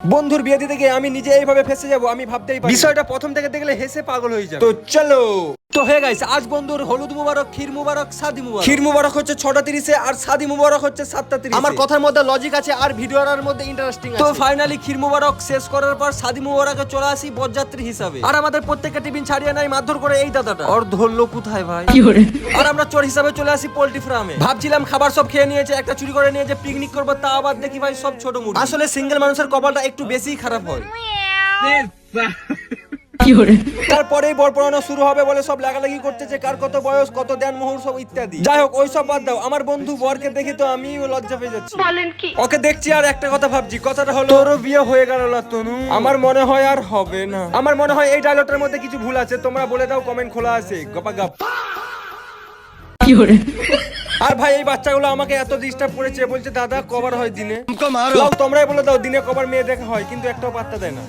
বন্ধুর বিয়ে দিতে গিয়ে আমি নিজে এইভাবে ফেসে যাবো আমি ভাবতেই পারি। বিষয়টা প্রথম থেকে দেখলে হেসে পাগল হয়ে যাবে। তো চলো। তো হয়ে গেছে আজ বন্ধুর হলুদ মুবারক, ক্ষীর মুবারক, শাদি মুবারক। ক্ষীর মুবারক হচ্ছে 6টা 30-এ আর শাদি মুবারক হচ্ছে 7টা 30। আমার কথার মধ্যে লজিক আছে আর ভিডিওর মধ্যে ইন্টারেস্টিং আছে। তো ফাইনালি ক্ষীর মুবারক শেষ করার পর শাদি মুবারকে চলে আসি বরযাত্রী হিসাবে। আর আমাদের প্রত্যেকটা টিফিন ছাড়িয়ে নাই মারধর করে এই দাদাটা। আর ধরলো কোথায় ভাই? আর আমরা চোর হিসাবে চলে আসি পোল্ট্রি ফার্মে। ভাবছিলাম খাবার সব খেয়ে নিয়েছে, একটা চুরি করে নিয়েছে, পিকনিক করবো, তা আবার দেখি ভাই সব ছোট মুরগি। আসলে সিঙ্গেল মানুষের কপালটা একটু বেশি খারাপ হয়। তারপরেই বর পড়ানো শুরু হবে বলে সব লাগালাগি করতেছে, কার কত বয়স, কত দেন মোহর, সব ইত্যাদি। যাই হোক ওই সব বাদ দাও, আমার বন্ধু বরকে দেখে তো আমি লজ্জা পেয়ে যাচ্ছি। ওকে দেখছি আর একটা কথা ভাবছি, কথাটা হলো তোরও বিয়ে হয়ে গেল না তনু? আমার মনে হয় আর হবে না। আমার মনে হয় এই ডায়লগটার মধ্যে কিছু ভুল আছে, তোমরা বলে দাও, কমেন্ট খোলা আছে। গপাগপ। আর ভাই এই বাচ্চাগুলো আমাকে এত ডিস্টার্ব করেছে, বলছে দাদা কবার হয় দিনে? তোমরাই বলে দাও দিনে কবার মেয়ে দেখা হয়, কিন্তু একটাও পাত্তা দেয় না।